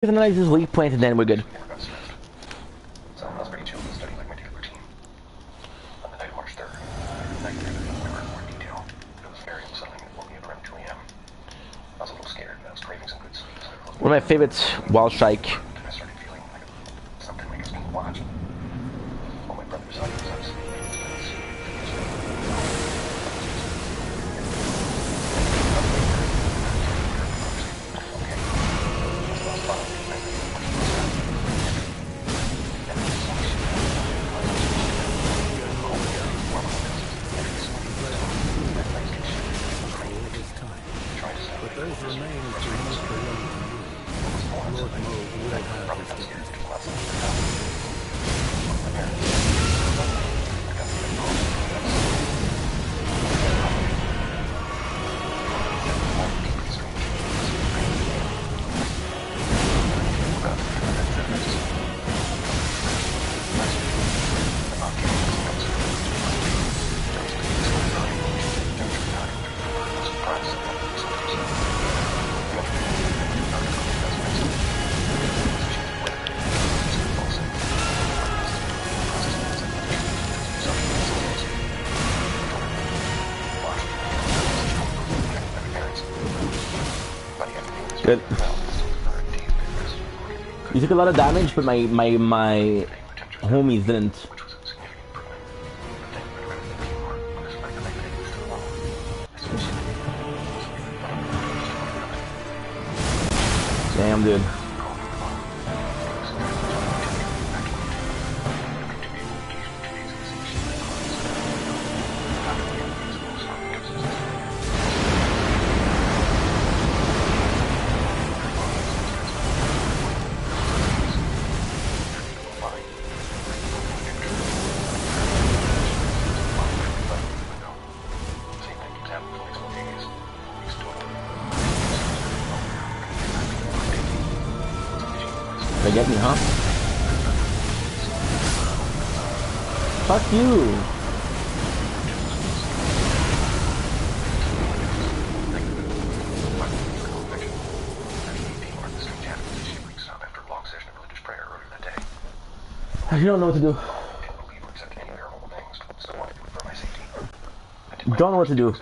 analyze his weak point and then we're good. So I was pretty chill to study like my daily routine. On the night of March 3rd, I could remember in more detail. It was very unsettling. It woke me up around 2 a.m. I was a little scared, and I was craving some good sleep. So One of my favorites, Wild Strike. I started feeling like something like I was being watched. All my brother's side was up. Good. You took a lot of damage, but my homies didn't. Damn, dude. They get me, huh? Fuck you! You don't know what to do. Don't know what to do.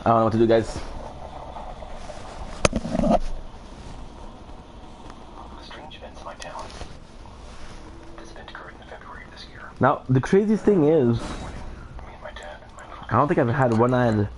I don't know what to do, guys. Strange events in my town. This event occurred in February of this year. Now, the craziest thing is, I don't think I've had one ad.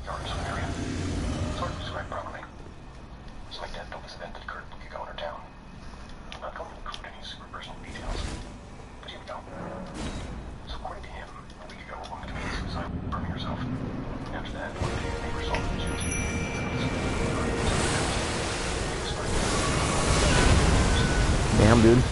Damn, dude.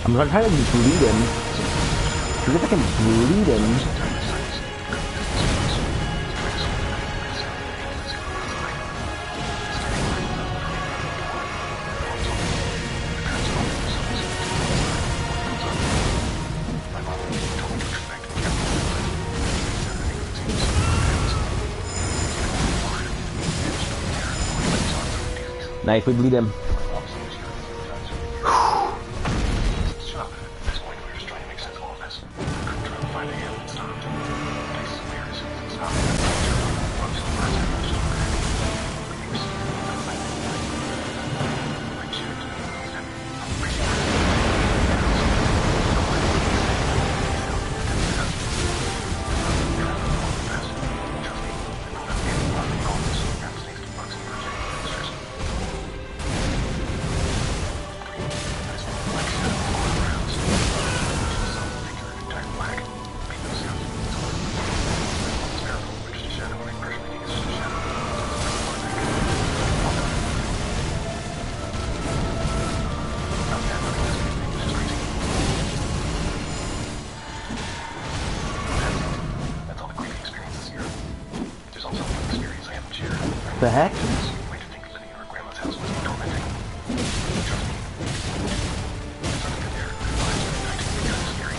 I'm gonna try to bleed him. See if I can bleed him. Nice, we bleed him. I haven't shared. The heck? Way to think living in her grandma's house was tormenting. Trust me. As I look in there, her eyes are night and kind of scary.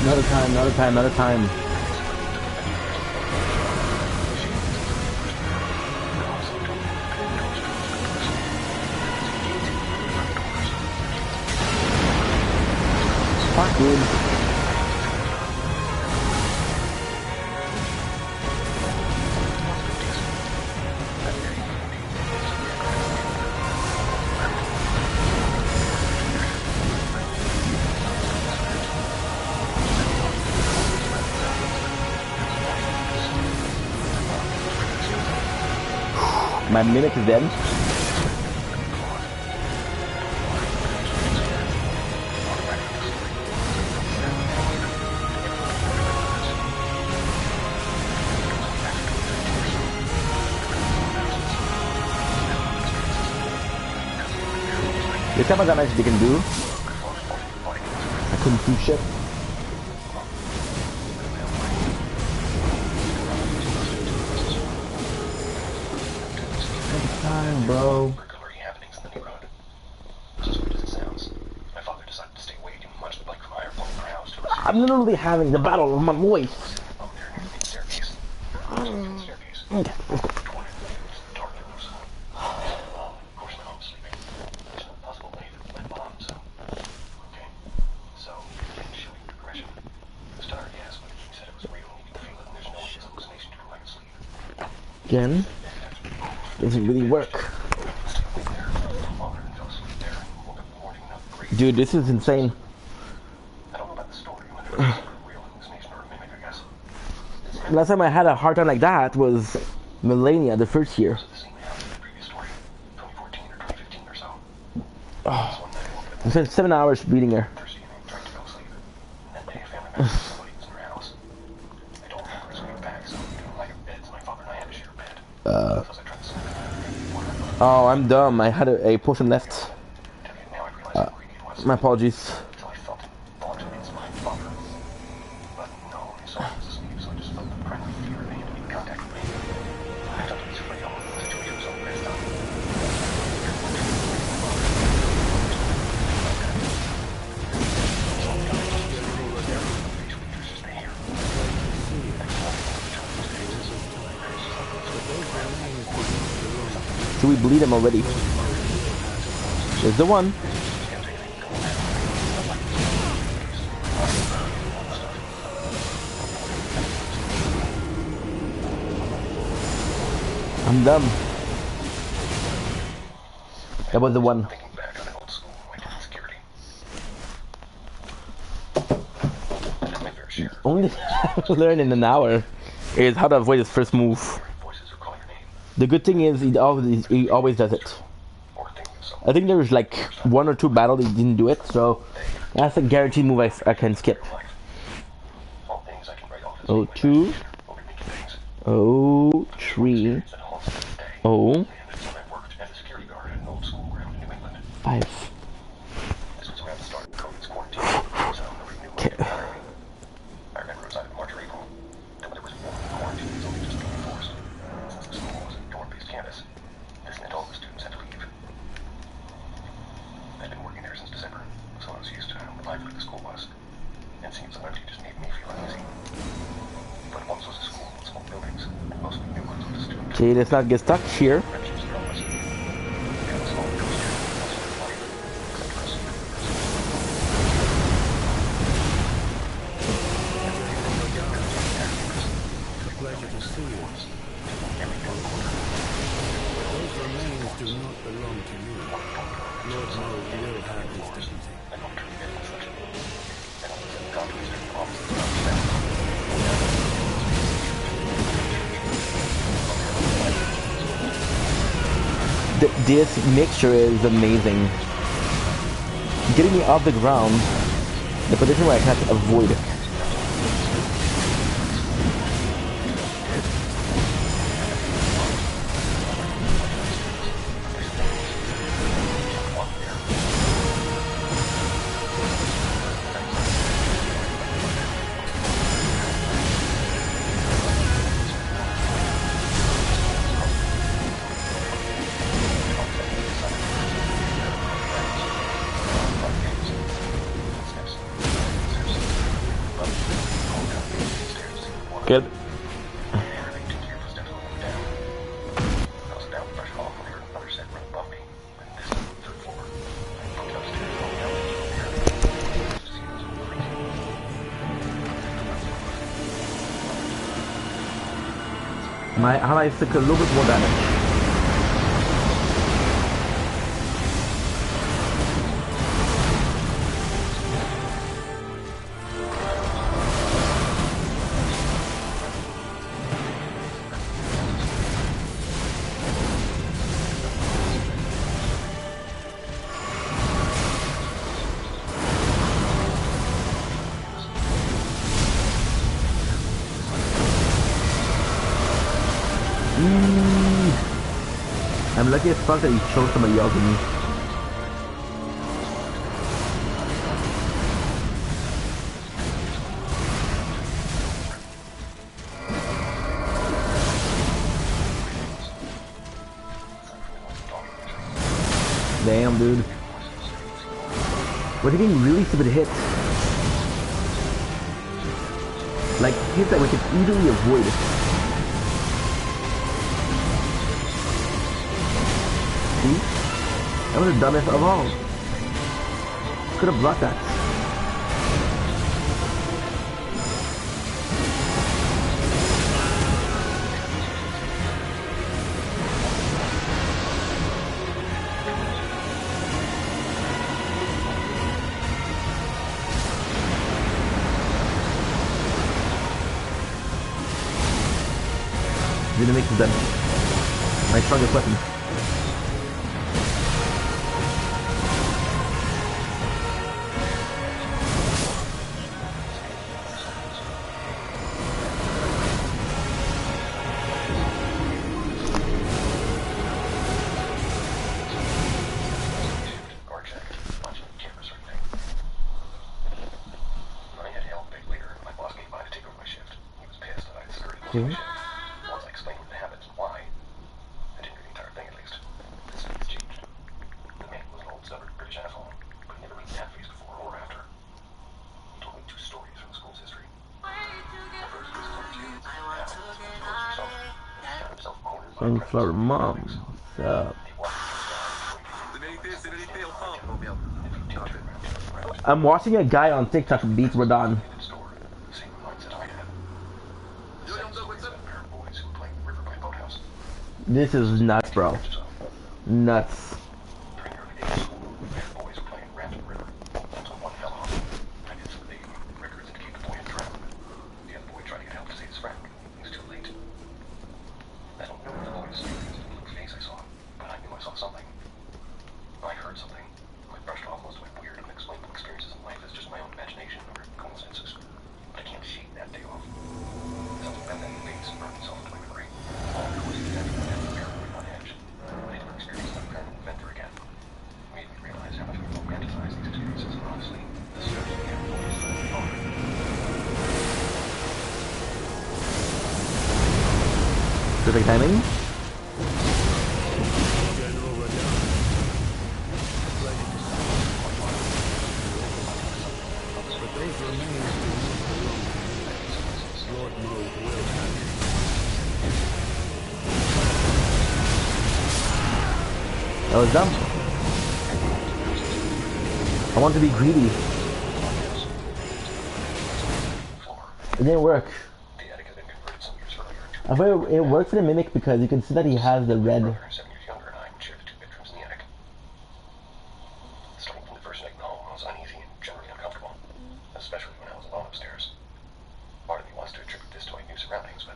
Another time, another time, another time. Fuck, dude. My mimic is dead. This time I got magic they can do. I couldn't do shit. Time, bro. Burglary happenings in the neighborhood. As weird as it sounds, my father decided to stay awake and much like from higher point in our house to I'm literally having the battle of my voice. up there near the main staircase. Staircase. Okay. Dark rooms. Of course, my mom's sleeping. There's no possible way that my mom, so. Okay. So, getting showing progression. The star, yes, but he said it was real. You can feel it, and there's no hallucination to go back to sleep. Again, doesn't really work. Dude, this is insane. I don't know about the story, whether it's a real hallucination or a mimic, I guess. Last time I had a hard time like that was Millennia, the first year. The same happened in the previous story, 2014 or 2015 or so. Oh, One night I woke up I spent 7 hours beating her. thirsty and tried to go to sleep. And that day a family member said somebody was in her house. I don't remember us going back, so we didn't like our beds. My father and I had to share a bed. So as I tried to sleep, Oh, I'm dumb. I had a potion left. now I realize how creepy it was. My apologies. Until I felt it launch against my father. But no, I saw he was asleep, so I just felt the primal fear of him to be in contact with me. I felt it was real. The situation was so messed up. Should we bleed him already? There's the one. I'm dumb. That was the one. Thinking back on the old school, I did security. I did my fair share. Only thing I learned in an hour is how to avoid his first move. Voices who call your name, The good thing is he always does it. or thinking of someone. I think there's like 1 or 2 battles he didn't do it, so that's a guaranteed move I can skip. All things I can write off as Oh, being 2, my overthinking things. oh, 3, That haunts me to this day. oh, And it's when I worked as a security guard at an old school ground in New England. 5. This was around the start of COVID's quarantine, so nobody knew what to do about it. I remember it was either March or April. Then there was one quarantine was only just being enforced. Since the school was a dorm-based campus, this meant all the students had to leave. I'd been working there since December, so I was used to how lively the school was. And seeing it so empty just made me feel uneasy. But once was a school with small buildings, and mostly new ones with the students. Okay, let's not get stuck here. Friendships grow us. And the small ghost town was also life, except for us. Pleasure to see you. Those remains do not belong to you. Lord knows you will have his dignity. This mixture is amazing. Getting me off the ground, the position where I can't avoid it. Good. Everything took care of steps going down. I was about to brush off when I heard another set run above me. And this time, third floor. I looked upstairs, all down to the air. Just to see it was crazy. My allies took a little bit more damage. I'm lucky as fuck that he chose somebody else than me. Damn, dude. We're taking really stupid hits. Like, hits that we could easily avoid. That was the dumbest of all. Could have blocked that. Didn't make some damage. My strongest weapon. Okay. Once I explained what happened and why, I didn't read the entire thing at least. This has changed. The man was an old stubborn British asshole, but he never read that face before or after. He told me two stories from the school's history. The first was told to how he found himself cornered by Sunflower Mom. What's up? I'm watching a guy on TikTok beat Radon. This is nuts, bro. Nuts. Perfect timing. That was dumb. I want to be greedy. It didn't work. I bet it worked for the Mimic because you can see that he has the red. 7 years younger and I would share the 2 bedrooms in the attic. Starting from the first night in the home, I was uneasy and generally uncomfortable, especially when I was alone upstairs. Part of me wants to attribute this to my new surroundings, but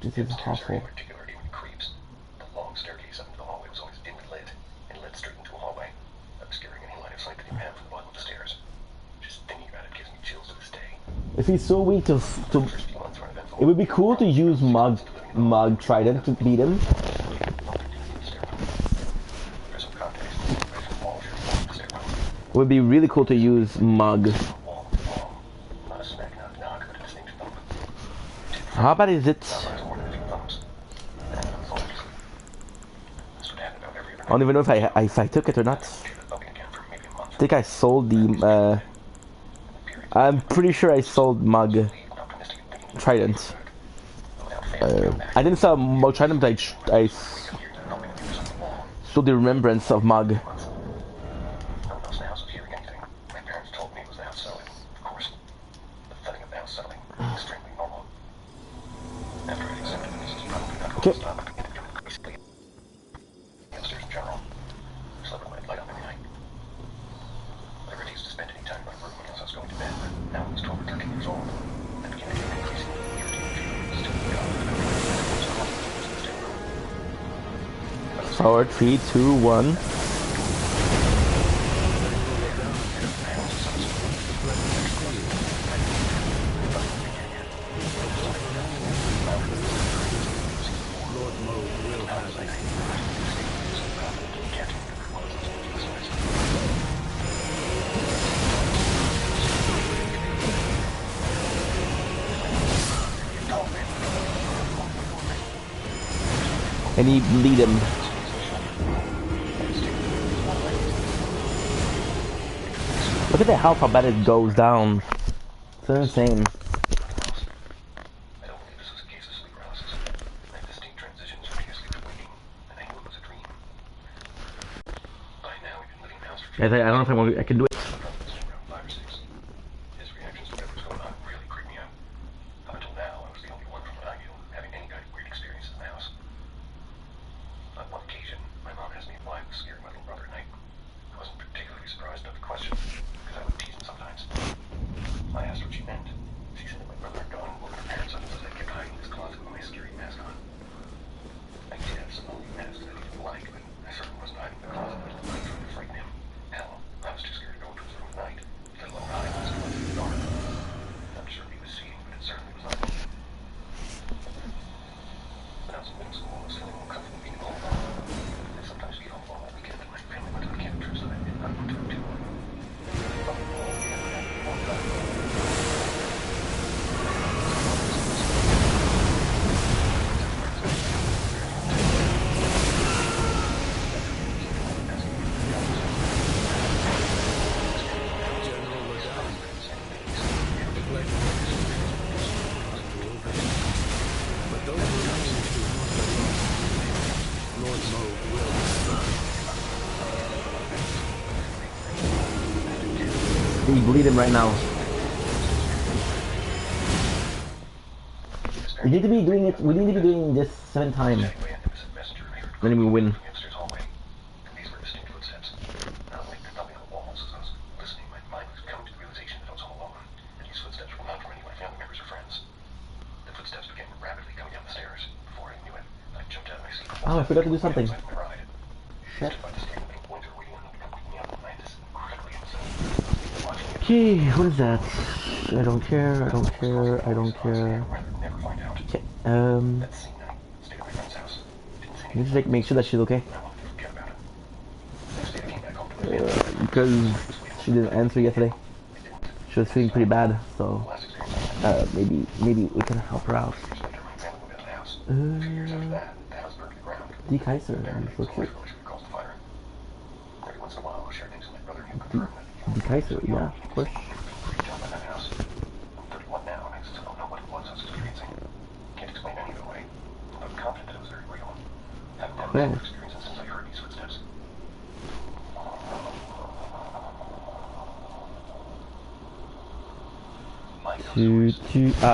This is awful. particularly with creeps. The long staircase up into the hallway was always dimly lit and led straight into a hallway, obscuring any line of sight that you have from the bottom of the stairs. Just thinking about it gives me chills to this day. If he's so weak to it would be cool to use Mug Trident to beat him. It would be really cool to use Mug. How bad is it? I don't even know if I took it or not. I think I sold the I'm pretty sure I sold Mug. trident. I didn't sell Mog Trident, but I sold the remembrance of Mog. No one else in the house was hearing anything. My parents told me it was the house selling. Of course, the thudding of the house selling is extremely normal. After I accepted that this is probably not going to stop, I began to become increasingly upstairs in general. I slept with my light on every night. I refused to spend any time in my room unless I was going to bed, but now I was 12 or 13 years old. I began to get increasingly irritated feelings still in God. Power 3, 2, 1. And he bleed him. Look at the health, how bad it goes down. It's insane. I don't believe this was a case of sleep paralysis. I had distinct transitions from sleep to waking, and I knew it was a dream. By now, we've been living in the house for I don't know if I can do it. around 5 or 6. His reactions to whatever was going on really creeped me out. Up until now, I was the only one from what I knew having any kind of weird experience in the house. On one occasion, my mom asked me why I was scaring my little brother at night. I wasn't particularly surprised by the question, because I would tease him sometimes. I asked what she meant. She said that my brother had gone and woken her parents up and said I kept hiding in his closet with my scary mask on. I did have some ugly masks that he didn't like, but I certainly wasn't hiding in the closet with the light trying to frighten him. Hell, I was too scared to go into his room at night, let alone hide in his closet in the dark. I'm sure he was seeing, but it certainly was not me. When I was in middle school, I was feeling more comfortable being home. I sometimes be home on the weekend, and my family went to the camp trip, so I did not go to it too. You bleed him right now. We need to be doing it. We need to be doing this 7 times. Then we win. These were distinct footsteps. Not like they're thumping on the walls. As I was listening, my mind was coming to the realization that I was home alone, and these footsteps were not from any of my family members or friends. The footsteps began rapidly coming down the stairs. Before I knew it, I jumped out of my seat. Oh, I forgot to do something. Shit. Okay, what is that? I don't care, I don't care, I don't care. Okay, I need to like, make sure that she's okay. Because she didn't answer yesterday. She was feeling pretty bad, so maybe we can help her out. D. Kaiser, so cute. D. Kaiser, yeah, of course. Well.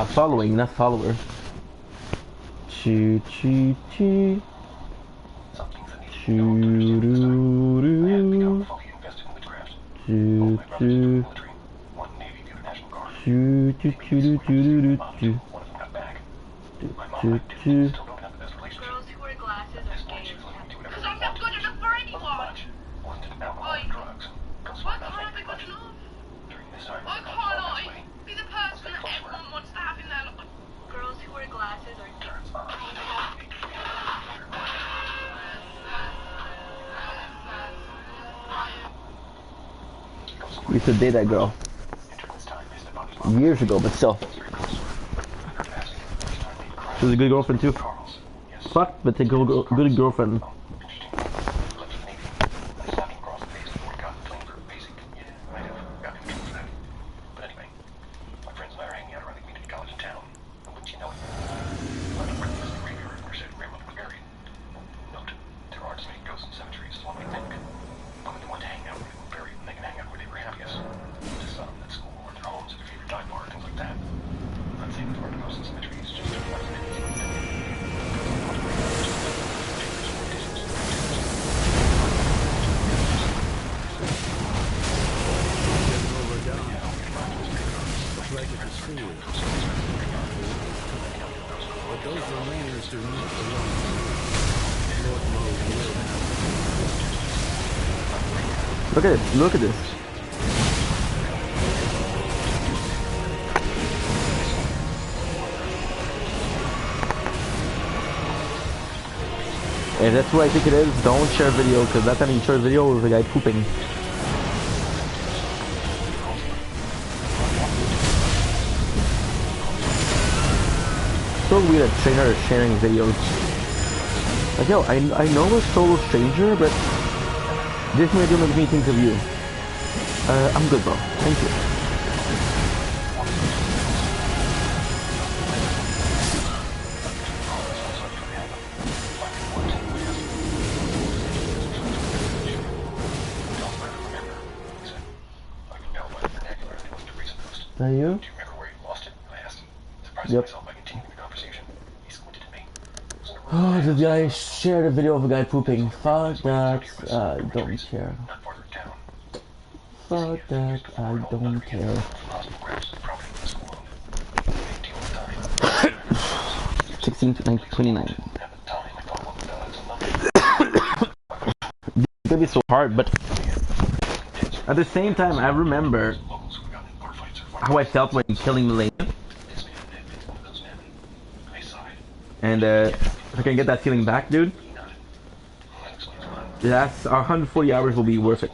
Following, not follower. Choo. Girls who wear glasses are gay. Because I'm not good enough for anyone. Why can't I be good enough? Why can't I be the person that everyone wants to have in their life? Girls who wear glasses are gay. We used to date that girl years ago, but still. She was a good girlfriend too. Fuck, but a good girlfriend. But those remainers do not belong to you. Lord Mo will have them. Look at it. Look at this. If that's what I think it is, don't share video, because that time you share video with a guy pooping. So weird that trainer is sharing videos. Like, yo, I know we're solo stranger, but this may do make me think of you. I'm good, bro. Thank you. Is that you? Do you remember where you lost it? I asked him. Surprising myself by continuing the conversation. He squinted at me. Oh, this guy shared a video of a guy pooping. Fuck that. I don't care. Not farther down. Fuck that. I don't care. 16 to 29. It's gonna be so hard, but at the same time, I remember how I felt when killing Millennium. And if I can get that feeling back, dude, that's 140 hours will be worth it.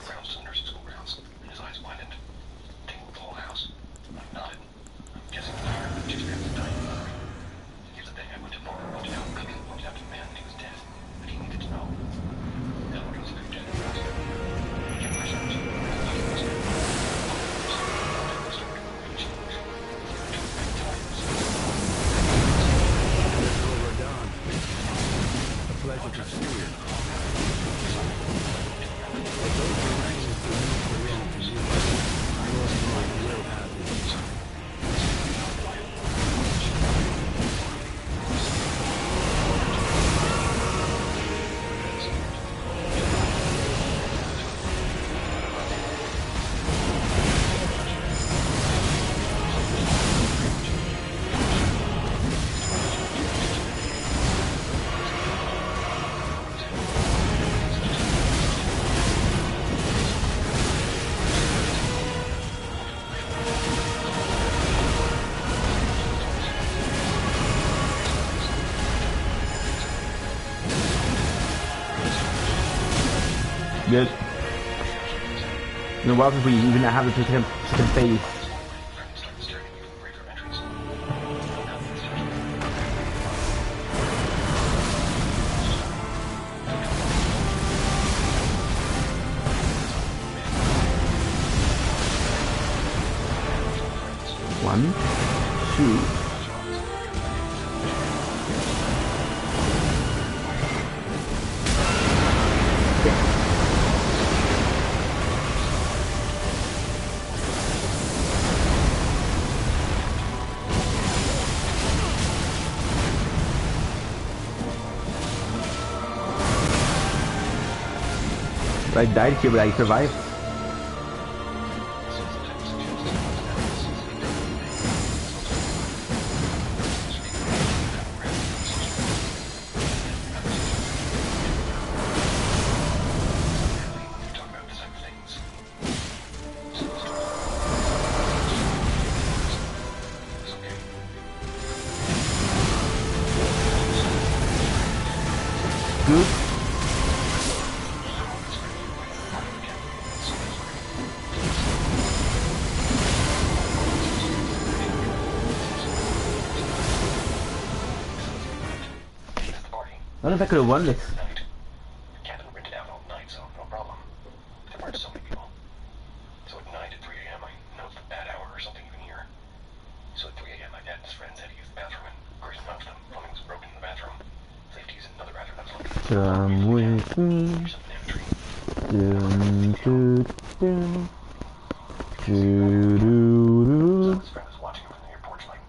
Good. In a while since we even have the second phase. One, two. I died here, but I survived. Good. I don't know if I could have won this. Cabin rented out all night, so no problem. There weren't so many people. So at 9 to 3 a.m. I know it's a bad hour or something even here. So at 3 a.m. my dad's friends had to use the bathroom, and of course none of them. Plumbing was broken in the bathroom. Safety is in another bathroom that was located. Come with me. Dun, dun, dun. Doo, doo, doo. His friend was watching him from the near porch light.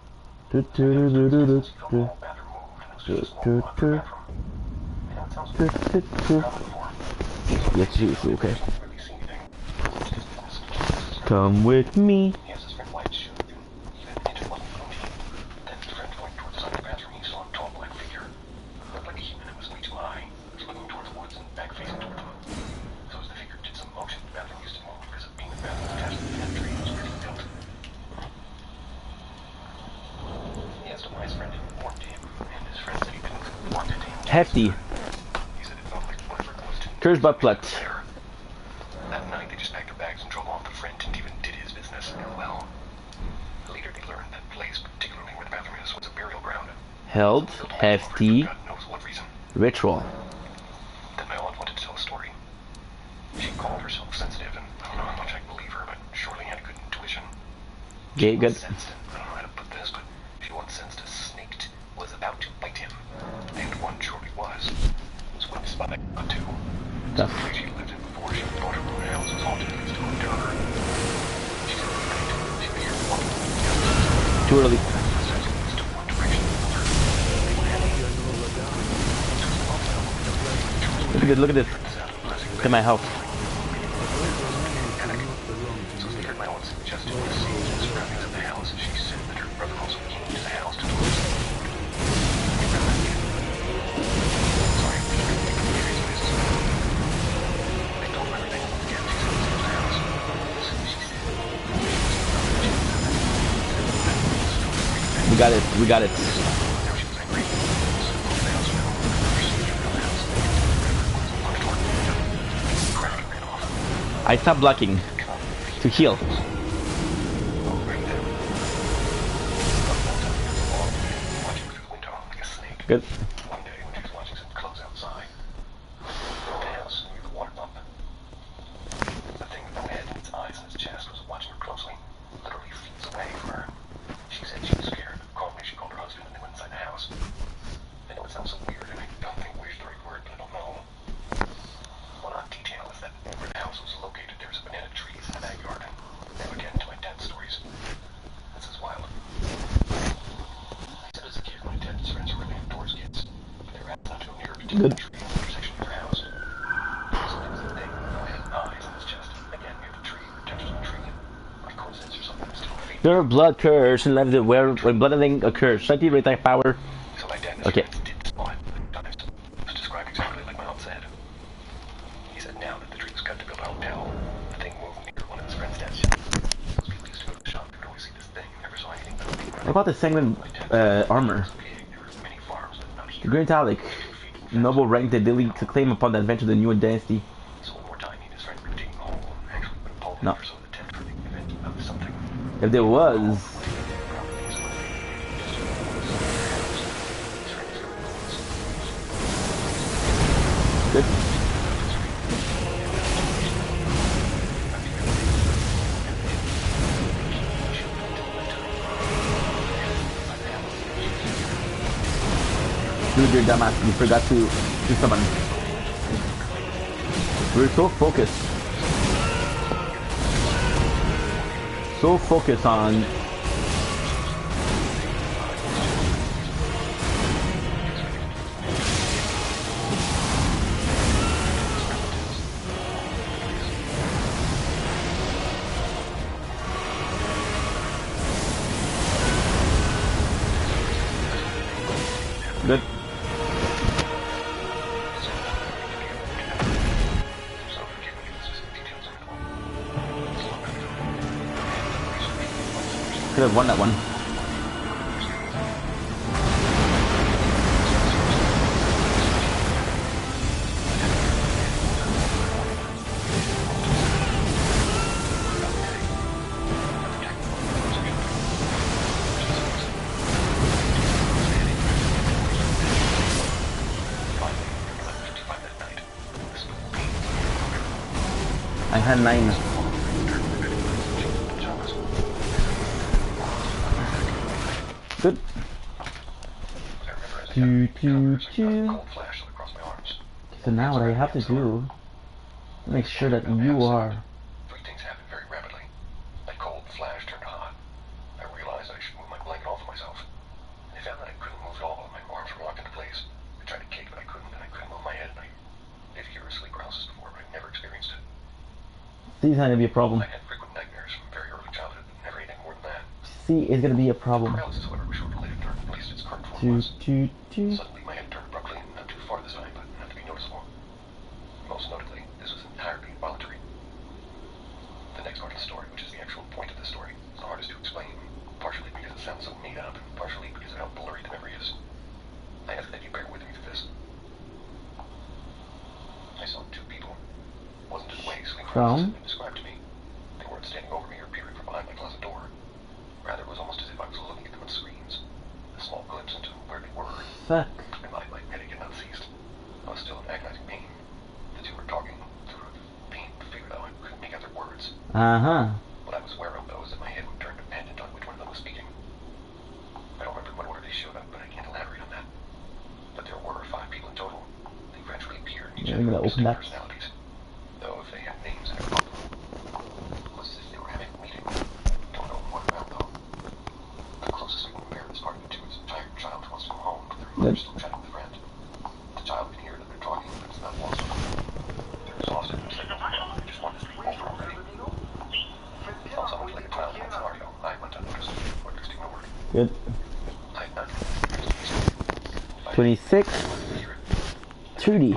Do, do, do, do, do, The do, whole bathroom moved, and it was do, just a do, small one do, bathroom. You know, it sounds do, weird. do, do. I've before. Yes, seriously, okay. I don't really see anything. It's just this. Come with me. He has his friend White shoot, and even into one movie. Then his friend went towards the side of the bathroom. He saw a tall black figure. Looked like a human. It was way too high. It was looking towards the woods and back facing toward them. So as the figure did some motion, the bathroom used to move because of being the bathroom attached to the pantry. It was pretty built. He asked him why his friend didn't warn him, and his friend said he didn't want it. Hefty. He said it felt like whatever it was to Curse butt plugs. there. That night they just packed their bags and drove off. The friend didn't even did his business. Well, later they learned that place, particularly where the bathroom is, was a burial ground. Held. Hefty. God knows what reason. Ritual. Then my aunt wanted to tell a story. She called herself sensitive, and I don't know how much I believe her, but surely had a good intuition. Okay, good. Sensed, I don't know how to put this, but she once sensed a snake was about to bite him. And one surely was. It was one spot I got to. So the place she lived in before she bought her own house was haunted and still in terror. She said she figured one Too early. to one direction or another. Look at this, look at this. Look at my health. So they heard my aunt suggested the scenes and surroundings of the house, and she said that her brother also came to the house to talk to them. Sorry, I'm just really thinking of serious places. They told him everything. Again, she said it was the house. She said We got it, we got it. now she was angry. So the house fell. She came from the house. Walked toward me. Crack and ran off. I stopped blocking to heal. Good. One day when she was watching some clothes outside, the house near the water pump, the thing with no head and its eyes and its chest was watching her closely, literally feet away from her. She said she was scared. Calmly, she called her husband and they went inside the house. I know it sounds so weird, and I don't think weird is the right word, but I don't know. One odd detail is that where the house was located, there was a banana trees in the backyard. Now again to my dad's stories. This is wild. I said as a kid, my dad's friends were really outdoors kids. They were asked not to go near a particular Good. tree in the intersection of their house. So there was a thing with no head and eyes on his chest. Again, near the tree, or touches on the tree. By coincidence or something, it's still feet. Your blood curse and left it where when bloodletting occurs. Slightly retard power. So my dad Okay. did spot it at times. It was described exactly like my aunt said. He said now that the tree was cut to build a hotel, the thing moved near one of his friend's dad's shop. Those people used to go to the shop, they would always see this thing, never saw anything but a big What about the segment armor? There were many farms, but not The here. Green Talic. Noble rank the ability to claim upon the adventure of the new dynasty. So one more time, he and his friend were digging a hole and actually put a pole in No. for some of the tent for the event of something. If there was, good. Dude, you're dumbass. You forgot to do summon. We're so focused. So focused on. Good. Could have won that one. I had 9. Good. Choo, choo, choo. So now what I have to do, make sure that you are. Three things happened very rapidly. That cold flash turned hot. I realized I should move my blanket off of myself. See, it's gonna be a problem. I had frequent nightmares from very early childhood, never anything more than that. See, it's gonna be a problem. Paralysis, however, was short-lived, or at least its current form Do, was. do, do. Suddenly, my head turned abruptly, and not too far this time, but enough to be noticeable. Most notably, this was entirely involuntary. The next part of the story, which is the actual point of the story, is the hardest to explain, partially because it sounds so made up, and partially because of how blurry the memory is. I ask that you bear with me through this. I saw two people. Wasn't in ways sleep paralysis had been described to me. They weren't standing over me or peering from behind my closet door. Rather, it was almost as if I was looking at them on screens. A small glimpse into where they were. Fuck. And my headache had not ceased. I was still in agonizing pain. The two were talking, sort of pain figured out I couldn't make out their words. Uh-huh. What I was aware of, though, is that my head would turn dependent on which one of them was speaking. I don't remember what order they showed up, but I can't elaborate on that. But there were 5 people in total. They gradually appeared in each of their distinct personalities. Though if they had names and everything, it was as if they were having a meeting. Don't know what about, though. The closest I can compare this part of it to is a tired child who wants to go home, but their mother's still chatting with a friend. The child can hear that they're talking, but it's not lost. They're exhausted, it's like, they just want this to be over already. Felt somewhat like a child in that scenario. I went unnoticed, or at least ignored. Good. I had not 26. 2D.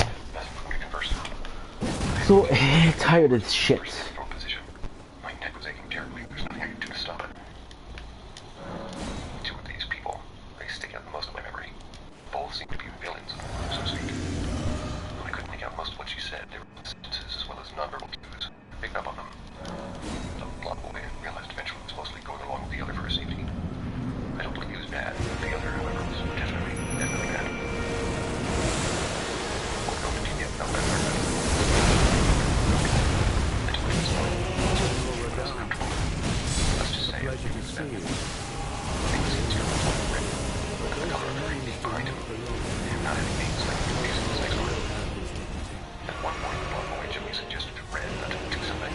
So tired as shit. My neck was aching terribly. There's nothing I could do to stop it. Two of these people, they stick out the most of my memory. Both seemed to be villains, so to speak. I couldn't make out most of what she said. There were sentences as well as nonverbal cues. I picked up on them. The blonde boy realized eventually was mostly going along with the other for her safety. I don't believe he was bad. The other, however, was definitely bad. We'll go into detail about that. Let's just say it was bad. Things seemed to have written. The color of the green being behind him. And not having names like the music was next door. At one point, the blonde boy Jimmy suggested to Red not to do something.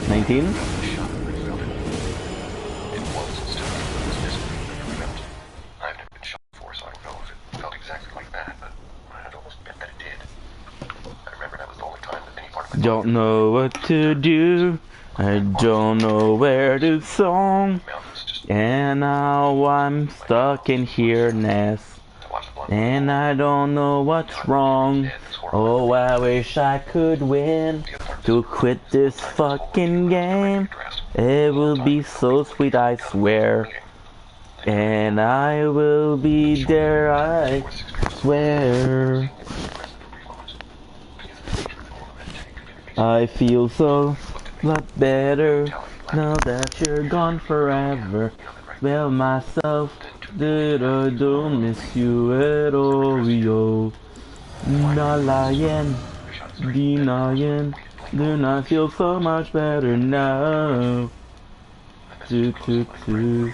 Nineteen. Don't know what to do. I don't know where to song. And now I'm stuck in here, Ness. And I don't know what's wrong. Oh, I wish I could win to quit this fucking game. It will be so sweet, I swear. And I will be there, I swear. I feel so lot better now that you're gone forever. Well, myself, that I don't miss you at all, yo. Not lying, denying, then I feel so much better now. Do do do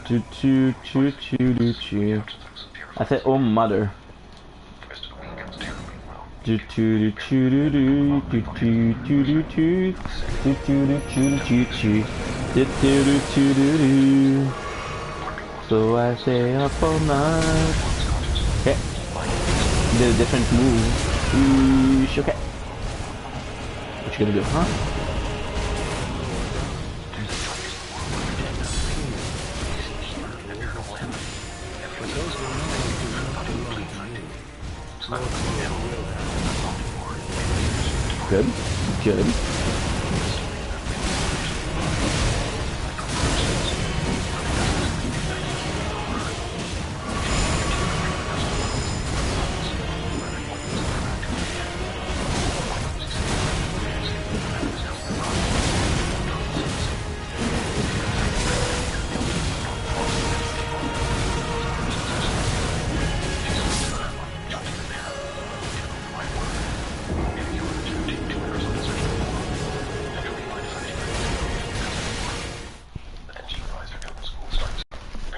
do do do do do do. I said, oh mother. Do do do do do do do do do do do do do do do do do do. So I stay up all night. Okay. Did a different move. Okay. What you gonna do, huh? Good. Good.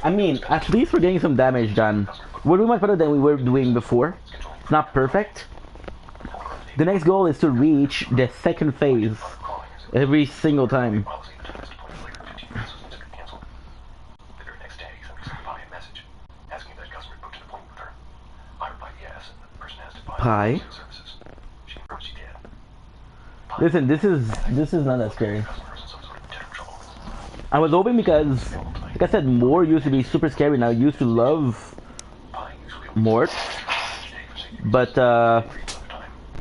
I mean, at least we're getting some damage done. We're doing much better than we were doing before. It's not perfect. The next goal is to reach the second phase every single time. pie. Services. She approached you did. Listen, this is not that scary. Customers in some sort of tech trouble. I was hoping because, like I said, Mort used to be super scary, and I used to love Pie usually Mort. But,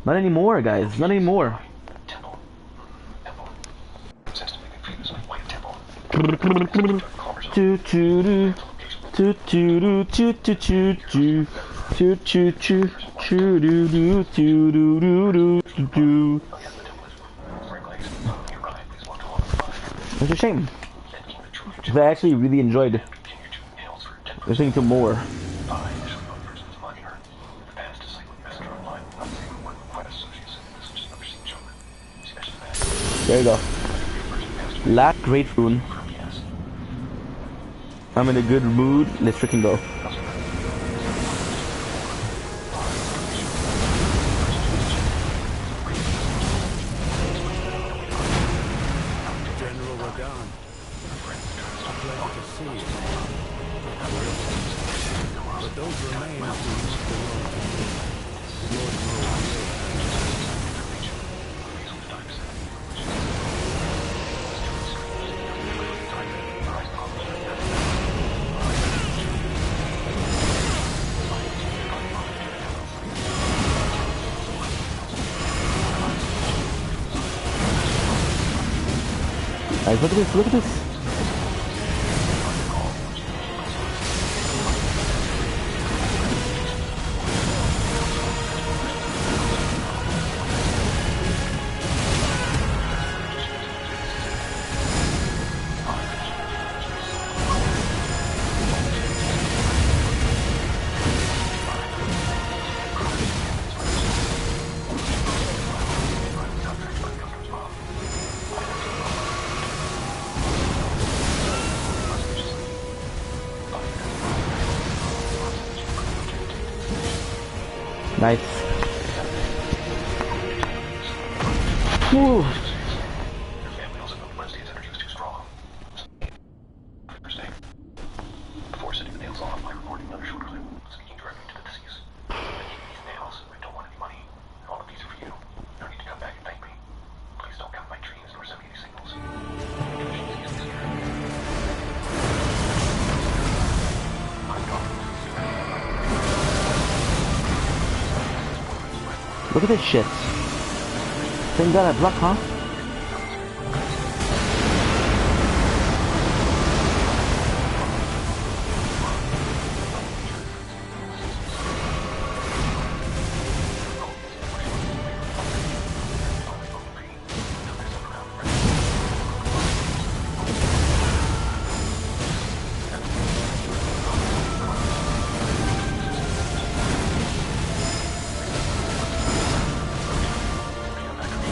not anymore, guys. Not anymore. Temple. Temple. Since to be confused with White Temple. Choo choo doo. Choo choo doo. Choo choo choo choo. Choo choo choo. Choo doo doo. Choo doo doo doo doo. Oh yes, the temple is frankly nearby. Please walk along the line. It's a shame. And keep the true 'Cause I actually really enjoyed continue to nails for temple. listening to more. Pie initially thought the person was mocking her. In the past, a cycling messenger online will not say the word quite associates. This is just another scene joke. She mentioned that. There you go. Last great rune. Yes. I'm in a good mood. Let's freaking go. General Radan. A pleasure to see you. But those remains do not belong to me. Lord Mode will Guys, look at this. Look at this. Nice. Whew. Your family also felt Wednesday's energy was too strong. Thursday. Before setting the nails off, I recorded another shoulder clip, speaking directly to the deceased. I keep these nails. I don't want any money. All of these are for you. You don't need to come back and thank me. Please don't count my dreams nor send me any signals. Look at this shit. Thing got a block, huh?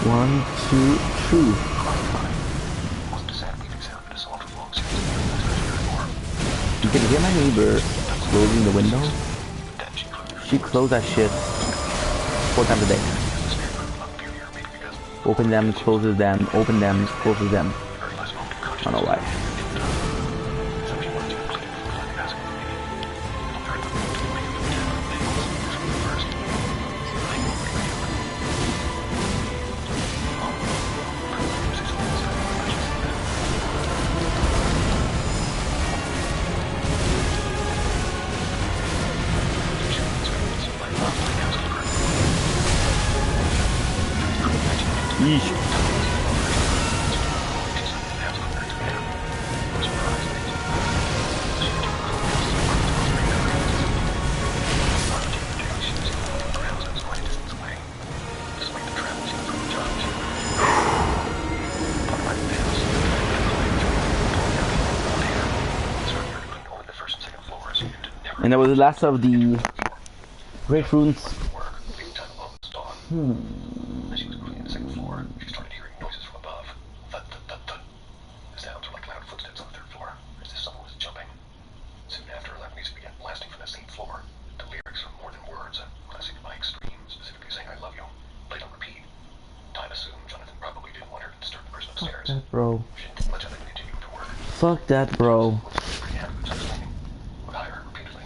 One, two, two. You can hear my neighbor closing the window. She closed that shit 4 times a day. Open them, closes them, open them, closes them. I don't know why. Yeesh. And that was the last of the great runes. As she was cleaning the second floor, she started hearing noises from above. Thud, thud, thud, thud. The sounds were like loud footsteps on the third floor, as if someone was jumping. Soon after, loud music began blasting from the same floor. The lyrics were more than words, a classic Mike scream, specifically saying, "I love you," played on repeat. Time assumed Jonathan probably didn't want her to disturb the person upstairs. Fuck that, bro. She didn't let Jonathan continue with her work. Fuck that, bro. Pretty happy with such thing. Would hire her repeatedly.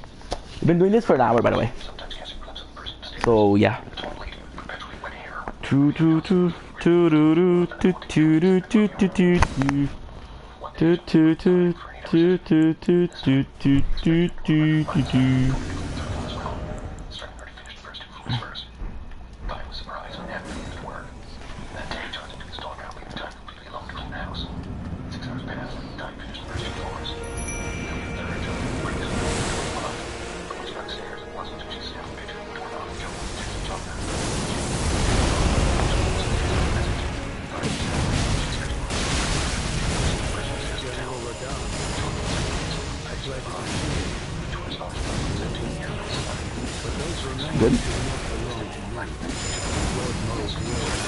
We've been doing this for an hour, by the way. Sometimes casting clips of the person upstairs. So, yeah. Two two two two two two two two two two two two. Two two two two two two two two two two two. Starting already finished the first two fools first. But I was surprised when after finished work. That day turned into his dog out, leaving time completely alone to clean the house. 6 hours passed, and Ty finished the first two floors. Then the third job breaks the door locked. But when she got upstairs, it wasn't until she snapped the picture of the doorknob and jumped into the jumper. General Radon. I fled to the but those remains Good. do not belong to me. Lord knows will have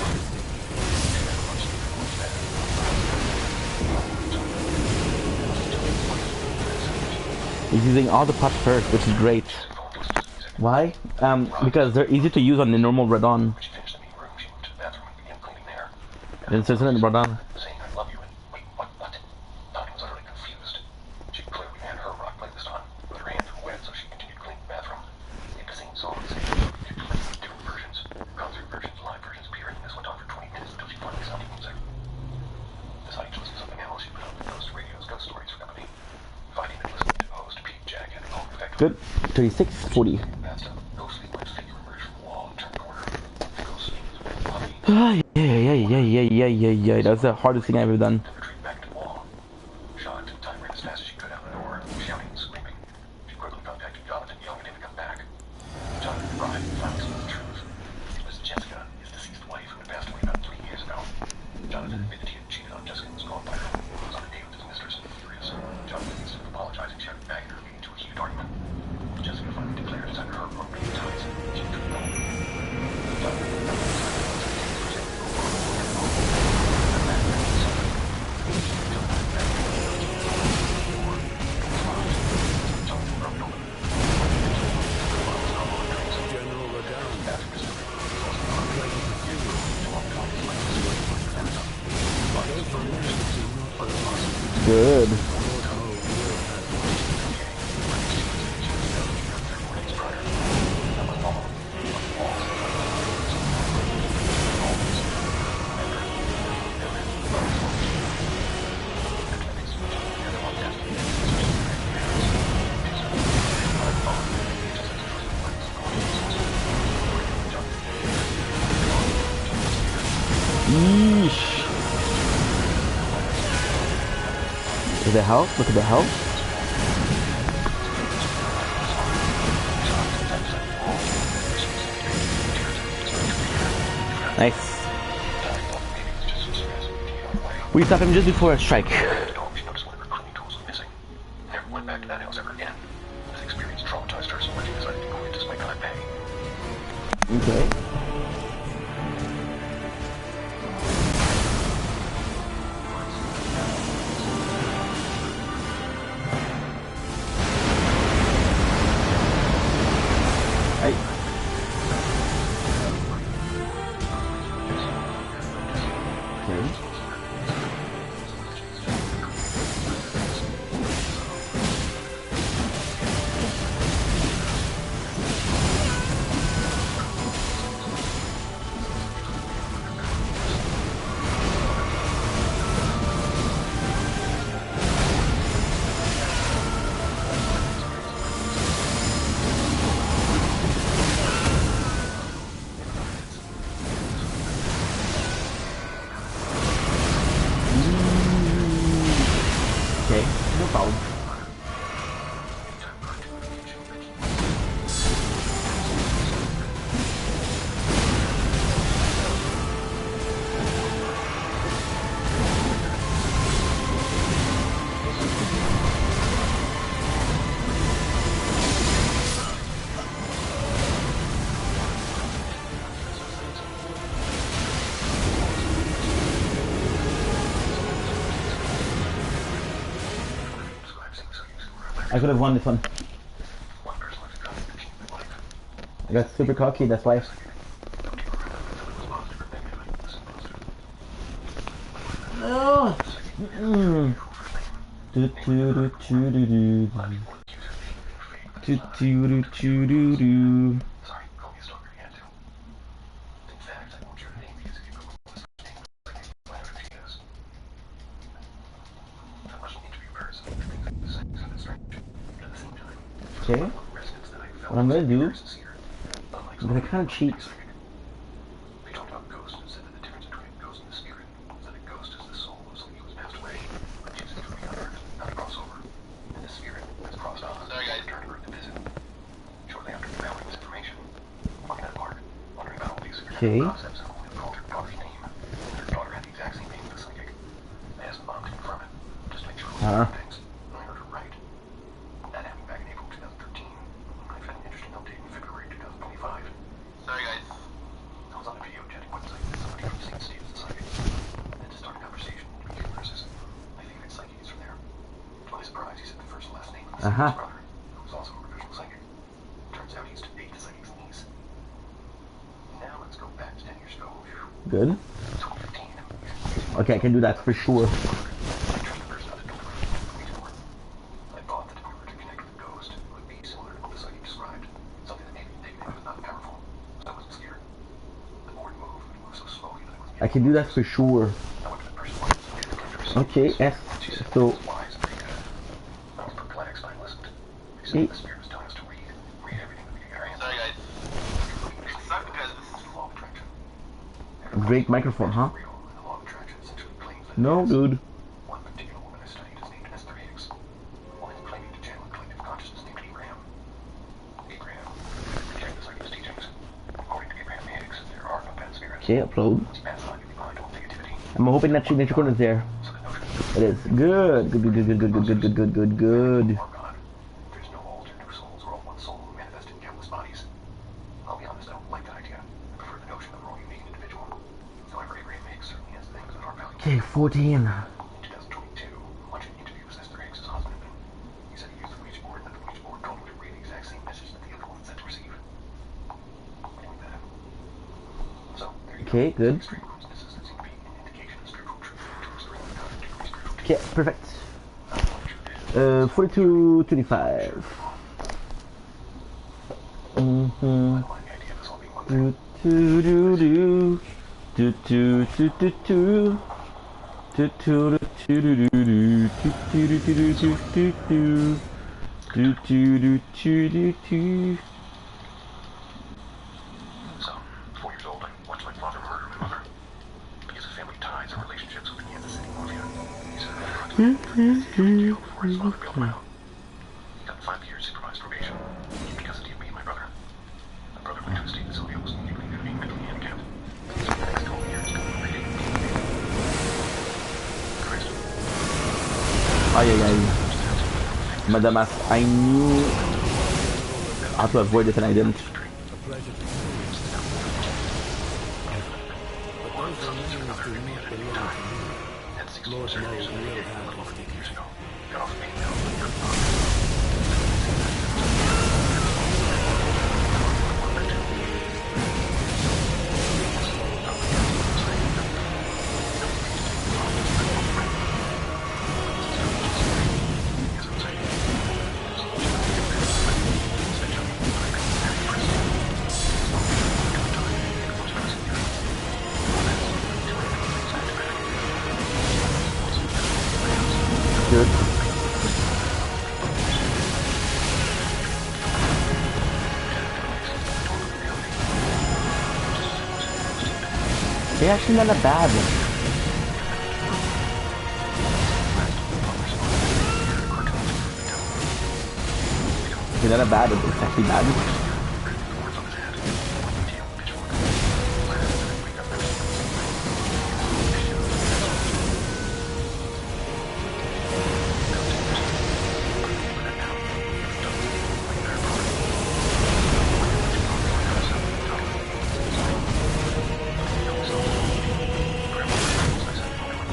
He's using all the pots first, which is great. Why? Because they're easy to use on the normal Radon. When she finished the meeting room, she moved to the bathroom and began cleaning there. Then there's another Radon. Saying I love you and wait, what? Donnie was utterly confused. She clearly had her rock playlist on, with her hands wet, so she continued cleaning the bathroom. It sing songs, different versions, concert versions, live versions appearing, and this went on for 20 minutes until she finally stopped the music. Deciding to listen to something else, she put on the Ghost Radio's Ghost Stories for company. Finding and listening to host Pete Jack had all effect. Good. 3640. Bathtub, ghostly white figure emerged from the wall and turned the corner. The ghost was puffy. Yeah. That's the hardest thing I've ever done. Retreat back to the wall. Shocked, Ty ran as fast as she could out the door, shouting and screaming. She quickly contacted Jonathan, yelling at him to come back. Jonathan arrived and finally told the truth. It was Jessica, his deceased wife, who had passed away about 3 years ago. Jonathan admitted he had cheated on Jessica and was gone by her. He was on a date with his mistress and furious. Jonathan, instead of apologizing, shouted back at her, leading to a heated argument. Jessica finally declared it's under her appropriate ties. She took the home. General Radon. Those remains do not belong to me. Good. Lord knows will have Yeesh. Look at the health. Look at the health. Nice. We stop him just before a strike. She noticed one of her cleaning tools was missing. Never went back to that house ever again. This experience traumatized her so much she decided to quit despite high pay. Okay. Okay, no problem. I could have won this one. I got super cocky, that's why. Oh. Do do do do do do. Do do do do do do. fact, I won't share her name because if you go with this name, I can find out who she is. I watched an interview of hers and the things I was saying sounded strange. But at the same time, Okay. residents that I felt What I'm gonna do, very sincere. Unlike I'm gonna kind of cheat. they talked about ghosts and said that the difference between a ghost and a spirit is that a ghost is the soul of someone who has passed away, but chooses to remain on Earth, not a crossover. And the spirit has crossed on and returned to Earth to visit. Shortly after devouring this information, walking that park, wondering about all these supernatural concepts, I only recalled her daughter's name. And her daughter had the exact same name as the psychic. I asked Mom to confirm it, just to make sure it was things. And I heard her right. That happened back in April 2013. I found an interesting update in February 2025. Sorry, guys. I was on a video chatting website with somebody from the same state as the psychic. I had to start a conversation to become nurses. My favorite psychic is from there. To my surprise, he said the first and last name of the psychic's brother, who was also a professional psychic. Turns out he used to date the psychic's niece. Now let's go back to 10 years ago. Good. 2015. Okay, I can do that for sure. I trust the person at the door for me to work. I thought that if we were to connect with a ghost, it would be similar to what the psychic described. Something that maybe negative but not powerful. So I wasn't scared. The more it moved so slowly that I wasn't I can do that for sure. I went to the person once, so I had to receive Okay, yes. she said So, it was wise and pretty good. I was perplexed, but I listened. She said the spirit was telling us to read everything that we could get our hands on. Sorry, guys. It sucked because this is the law of attraction. great microphone, huh? Real, and the law of attraction essentially claims that No, dude. one particular woman I studied is named Esther Hicks. One is claiming to channel a collective consciousness named Abraham. Abraham rejected the psychic's teachings. According to Abraham Hicks, there are no bad spirits. Okay, upload. It's bad sign you're behind all negativity. I'm hoping that signature code is there. So the notion It is. Good. Good, good, good, good, good, good, good, good, good, good. or God. There's no altered two souls, we're all one soul who manifest in countless bodies. I'll be honest, I don't like that idea. I prefer the notion that we're all unique and individual. However, Abraham Hicks certainly has things that are valuable. Okay, 14. In 2022, watching an interview with Esther Hicks' husband, he said he used the Ouija board and that the Ouija board told him to read the exact same message that the other one said to receive. What do you think that happened? So, there you Okay, go. good. Extreme coincidences that seem to be an indication of spiritual truth and truths that are only contradictory spiritual truth. Okay, perfect. I don't know what truth is. 42, 25. I don't like the idea of us all being one thing. Do do do do do do do do. Do do do do do do do do do do do do. Do do do do do do. So, 4 years old, I watched my father murder my mother. Because of family ties and relationships with Kansas City Mafia. He said approximately 15 years ago before his father bailed him out. He got 5 years supervised probation because of me and my brother. My brother went to a state facility almost immediately due to being mentally handicapped. So the next 12 years, Christ. Ay, ay, ay. Madam, I knew how to avoid it and I didn't. A pleasure to see you. But those remains do not belong to me. Lord knows we will have to take years ago. Got off pain pills. Good. They're actually not that bad. They're not that bad, it's actually bad.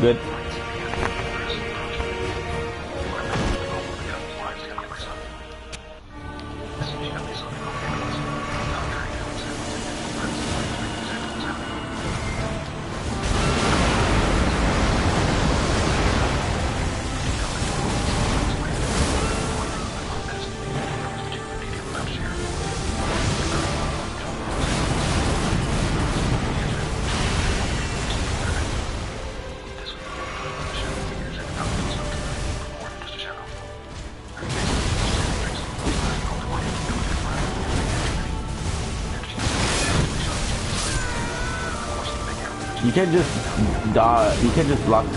Good. You can't just die. You can't just block.